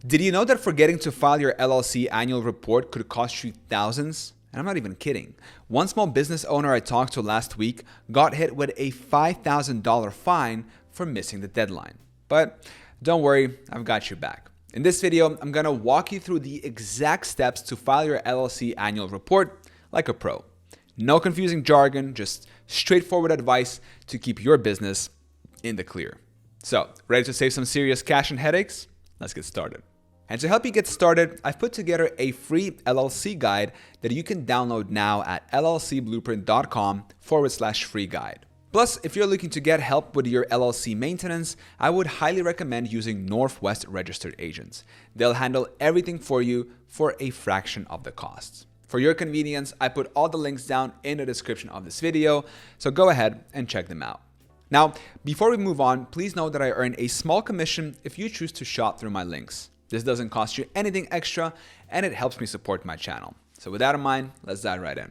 Did you know that forgetting to file your LLC annual report could cost you thousands? And I'm not even kidding. One small business owner I talked to last week got hit with a $5,000 fine for missing the deadline. But don't worry, I've got you back. In this video, I'm gonna walk you through the exact steps to file your LLC annual report like a pro. No confusing jargon, just straightforward advice to keep your business in the clear. So, ready to save some serious cash and headaches? Let's get started. And to help you get started, I've put together a free LLC guide that you can download now at llcblueprint.com/free guide. Plus, if you're looking to get help with your LLC maintenance, I would highly recommend using Northwest Registered Agents. They'll handle everything for you for a fraction of the cost. For your convenience, I put all the links down in the description of this video, so go ahead and check them out. Now, before we move on, please know that I earn a small commission if you choose to shop through my links. This doesn't cost you anything extra, and it helps me support my channel. So with that in mind, let's dive right in.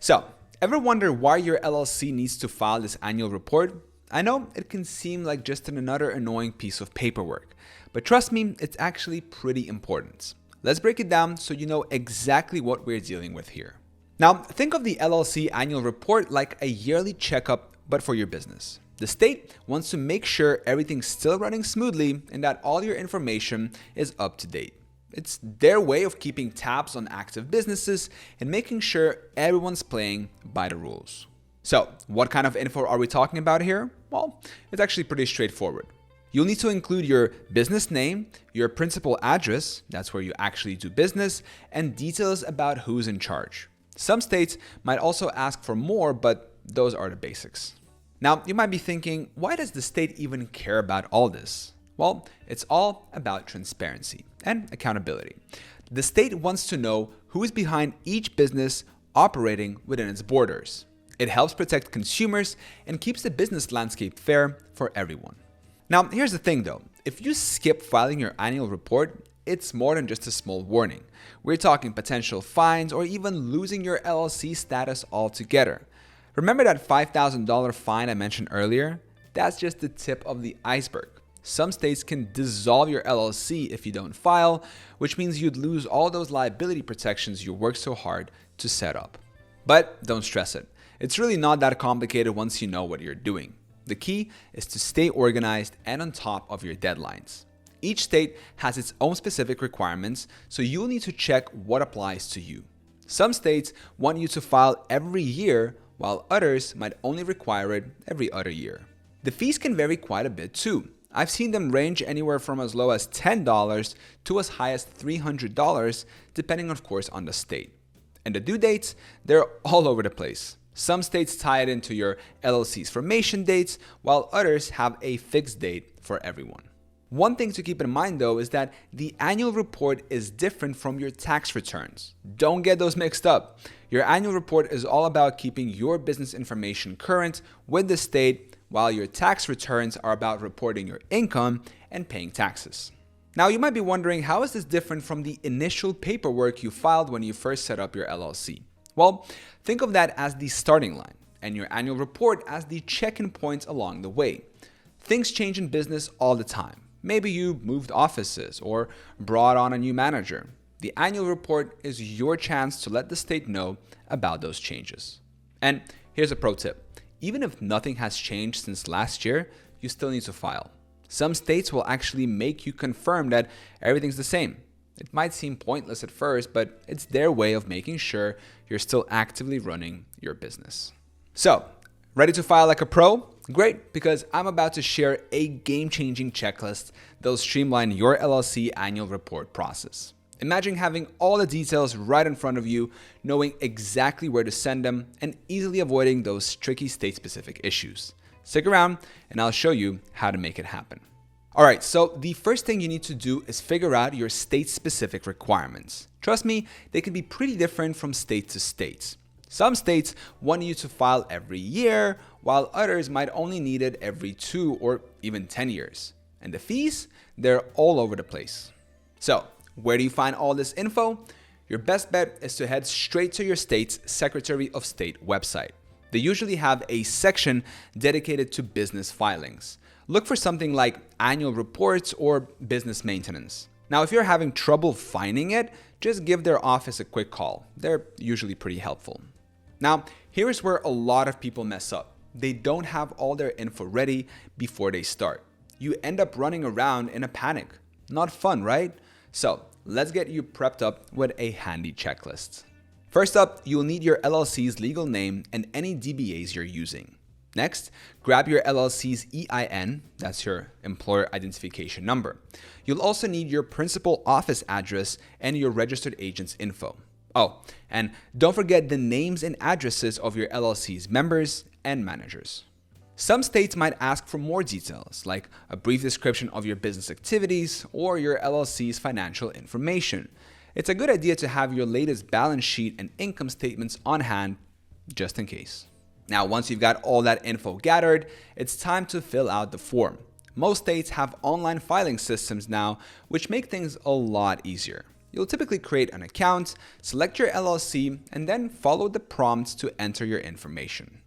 So, ever wonder why your LLC needs to file this annual report? I know it can seem like just another annoying piece of paperwork, but trust me, it's actually pretty important. Let's break it down so you know exactly what we're dealing with here. Now, think of the LLC annual report like a yearly checkup, but for your business. The state wants to make sure everything's still running smoothly and that all your information is up to date. It's their way of keeping tabs on active businesses and making sure everyone's playing by the rules. So, what kind of info are we talking about here? Well, it's actually pretty straightforward. You'll need to include your business name, your principal address, that's where you actually do business, and details about who's in charge. Some states might also ask for more, but those are the basics. Now, you might be thinking, why does the state even care about all this? Well, it's all about transparency and accountability. The state wants to know who is behind each business operating within its borders. It helps protect consumers and keeps the business landscape fair for everyone. Now, here's the thing though. If you skip filing your annual report, it's more than just a small warning. We're talking potential fines or even losing your LLC status altogether. Remember that $5,000 fine I mentioned earlier? That's just the tip of the iceberg. Some states can dissolve your LLC if you don't file, which means you'd lose all those liability protections you worked so hard to set up. But don't stress it. It's really not that complicated once you know what you're doing. The key is to stay organized and on top of your deadlines. Each state has its own specific requirements, so you'll need to check what applies to you. Some states want you to file every year, while others might only require it every other year. The fees can vary quite a bit too. I've seen them range anywhere from as low as $10 to as high as $300, depending of course on the state. And the due dates, they're all over the place. Some states tie it into your LLC's formation dates, while others have a fixed date for everyone. One thing to keep in mind though is that the annual report is different from your tax returns. Don't get those mixed up. Your annual report is all about keeping your business information current with the state, while your tax returns are about reporting your income and paying taxes. Now you might be wondering, how is this different from the initial paperwork you filed when you first set up your LLC? Well, think of that as the starting line and your annual report as the check-in points along the way. Things change in business all the time. Maybe you moved offices or brought on a new manager. The annual report is your chance to let the state know about those changes. And here's a pro tip. Even if nothing has changed since last year, you still need to file. Some states will actually make you confirm that everything's the same. It might seem pointless at first, but it's their way of making sure you're still actively running your business. So, ready to file like a pro? Great, because I'm about to share a game-changing checklist that'll streamline your LLC annual report process. Imagine having all the details right in front of you, knowing exactly where to send them, and easily avoiding those tricky state-specific issues. Stick around, and I'll show you how to make it happen. Alright, so the first thing you need to do is figure out your state-specific requirements. Trust me, they can be pretty different from state to state. Some states want you to file every year, while others might only need it every 2 or even 10 years. And the fees, they're all over the place. So, where do you find all this info? Your best bet is to head straight to your state's Secretary of State website. They usually have a section dedicated to business filings. Look for something like annual reports or business maintenance. Now, if you're having trouble finding it, just give their office a quick call. They're usually pretty helpful. Now, here's where a lot of people mess up. They don't have all their info ready before they start. You end up running around in a panic. Not fun, right? So let's get you prepped up with a handy checklist. First up, you'll need your LLC's legal name and any DBAs you're using. Next, grab your LLC's EIN, that's your employer identification number. You'll also need your principal office address and your registered agent's info. Oh, and don't forget the names and addresses of your LLC's members and managers. Some states might ask for more details, like a brief description of your business activities or your LLC's financial information. It's a good idea to have your latest balance sheet and income statements on hand, just in case. Now, once you've got all that info gathered, it's time to fill out the form. Most states have online filing systems now, which make things a lot easier. You'll typically create an account, select your LLC, and then follow the prompts to enter your information.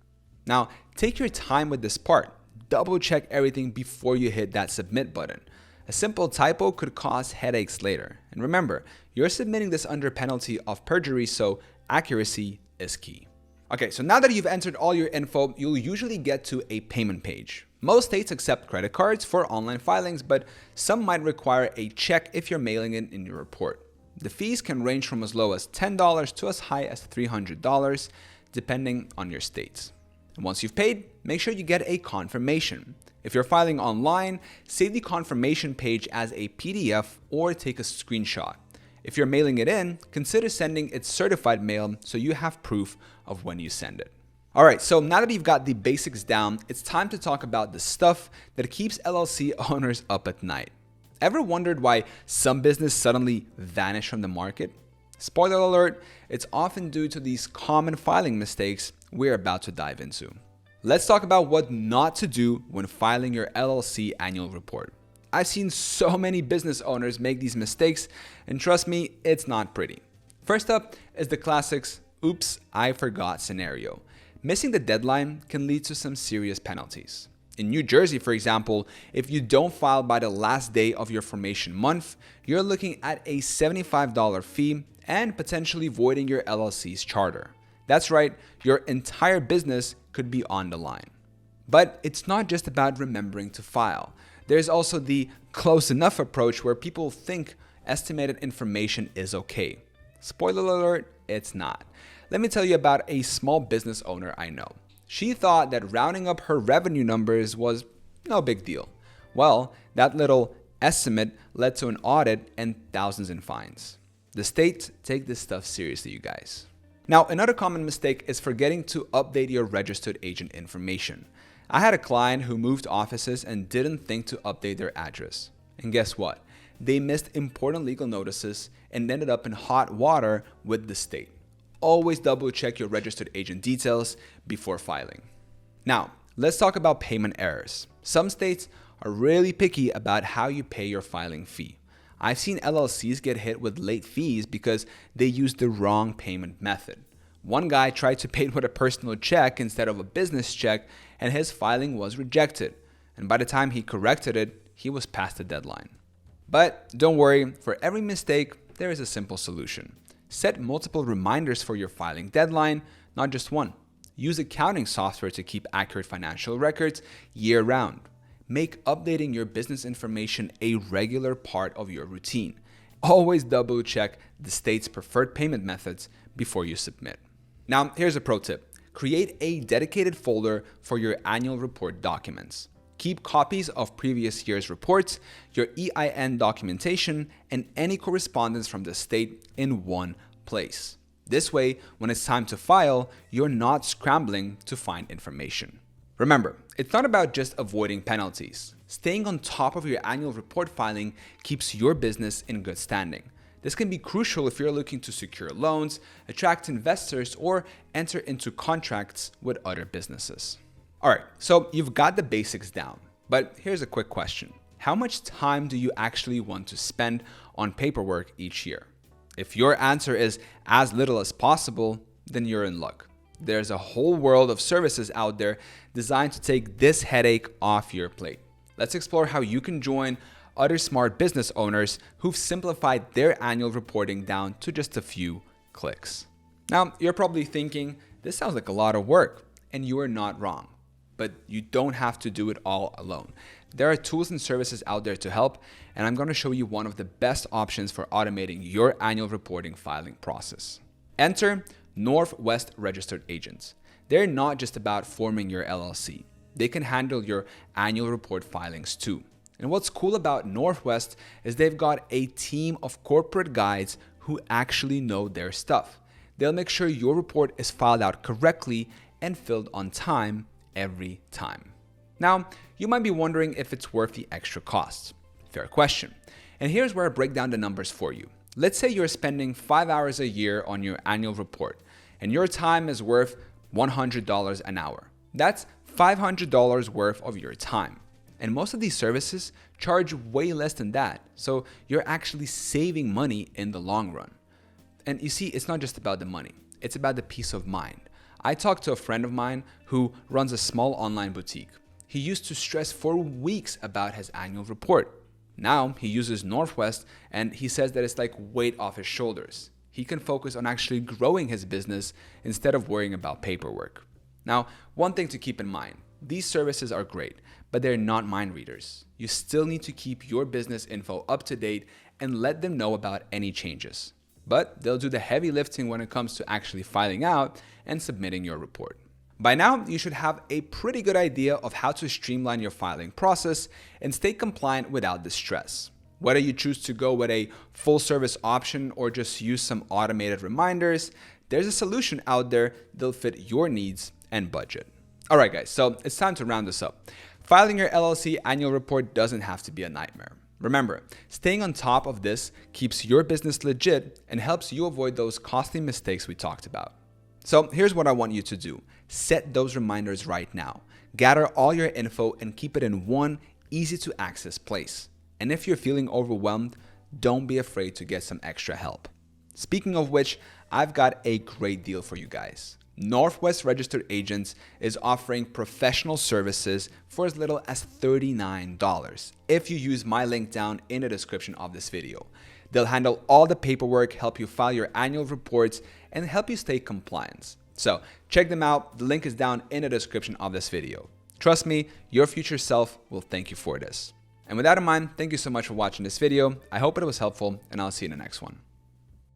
Now, take your time with this part. Double check everything before you hit that submit button. A simple typo could cause headaches later. And remember, you're submitting this under penalty of perjury, so accuracy is key. Okay, so now that you've entered all your info, you'll usually get to a payment page. Most states accept credit cards for online filings, but some might require a check if you're mailing it in your report. The fees can range from as low as $10 to as high as $300, depending on your states. And once you've paid, make sure you get a confirmation. If you're filing online, save the confirmation page as a PDF or take a screenshot. If you're mailing it in, consider sending it certified mail so you have proof of when you send it. All right, so now that you've got the basics down, it's time to talk about the stuff that keeps LLC owners up at night. Ever wondered why some business suddenly vanish from the market? Spoiler alert, it's often due to these common filing mistakes we're about to dive into. Let's talk about what not to do when filing your LLC annual report. I've seen so many business owners make these mistakes, and trust me, it's not pretty. First up is the classics, oops, I forgot scenario. Missing the deadline can lead to some serious penalties. In New Jersey, for example, if you don't file by the last day of your formation month, you're looking at a $75 fee and potentially voiding your LLC's charter. That's right, your entire business could be on the line. But it's not just about remembering to file. There's also the close enough approach where people think estimated information is okay. Spoiler alert, it's not. Let me tell you about a small business owner I know. She thought that rounding up her revenue numbers was no big deal. Well, that little estimate led to an audit and thousands in fines. The states take this stuff seriously, you guys. Now, another common mistake is forgetting to update your registered agent information. I had a client who moved offices and didn't think to update their address. And guess what? They missed important legal notices and ended up in hot water with the state. Always double check your registered agent details before filing. Now, let's talk about payment errors. Some states are really picky about how you pay your filing fee. I've seen LLCs get hit with late fees because they used the wrong payment method. One guy tried to pay with a personal check instead of a business check, and his filing was rejected. And by the time he corrected it, he was past the deadline. But don't worry, for every mistake, there is a simple solution. Set multiple reminders for your filing deadline, not just one. Use accounting software to keep accurate financial records year-round. Make updating your business information a regular part of your routine. Always double check the state's preferred payment methods before you submit. Now, here's a pro tip. Create a dedicated folder for your annual report documents. Keep copies of previous year's reports, your EIN documentation, and any correspondence from the state in one place. This way, when it's time to file, you're not scrambling to find information. Remember, it's not about just avoiding penalties. Staying on top of your annual report filing keeps your business in good standing. This can be crucial if you're looking to secure loans, attract investors, or enter into contracts with other businesses. All right, so you've got the basics down, but here's a quick question. How much time do you actually want to spend on paperwork each year? If your answer is as little as possible, then you're in luck. There's a whole world of services out there designed to take this headache off your plate. Let's explore how you can join other smart business owners who've simplified their annual reporting down to just a few clicks. Now, you're probably thinking, this sounds like a lot of work, and you are not wrong. But you don't have to do it all alone. There are tools and services out there to help, and I'm going to show you one of the best options for automating your annual reporting filing process. Enter Northwest Registered Agents. They're not just about forming your LLC. They can handle your annual report filings too. And what's cool about Northwest is they've got a team of corporate guides who actually know their stuff. They'll make sure your report is filed out correctly and filled on time every time. Now, you might be wondering if it's worth the extra costs. Fair question. And here's where I break down the numbers for you. Let's say you're spending 5 hours a year on your annual report, and your time is worth $100 an hour. That's $500 worth of your time. And most of these services charge way less than that, so you're actually saving money in the long run. And you see, it's not just about the money, it's about the peace of mind. I talked to a friend of mine who runs a small online boutique. He used to stress for weeks about his annual report. Now he uses Northwest, and he says that it's like weight off his shoulders. He can focus on actually growing his business instead of worrying about paperwork. Now, one thing to keep in mind, these services are great, but they're not mind readers. You still need to keep your business info up to date and let them know about any changes. But they'll do the heavy lifting when it comes to actually filing out and submitting your report. By now, you should have a pretty good idea of how to streamline your filing process and stay compliant without the stress. Whether you choose to go with a full service option or just use some automated reminders, there's a solution out there that'll fit your needs and budget. All right, guys, so it's time to round this up. Filing your LLC annual report doesn't have to be a nightmare. Remember, staying on top of this keeps your business legit and helps you avoid those costly mistakes we talked about. So here's what I want you to do. Set those reminders right now. Gather all your info and keep it in one easy to access place. And if you're feeling overwhelmed, don't be afraid to get some extra help. Speaking of which, I've got a great deal for you guys. Northwest Registered Agents is offering professional services for as little as $39 if you use my link down in the description of this video. They'll handle all the paperwork, help you file your annual reports, and help you stay compliant. So check them out. The link is down in the description of this video. Trust me, your future self will thank you for this. And with that in mind, thank you so much for watching this video. I hope it was helpful, and I'll see you in the next one.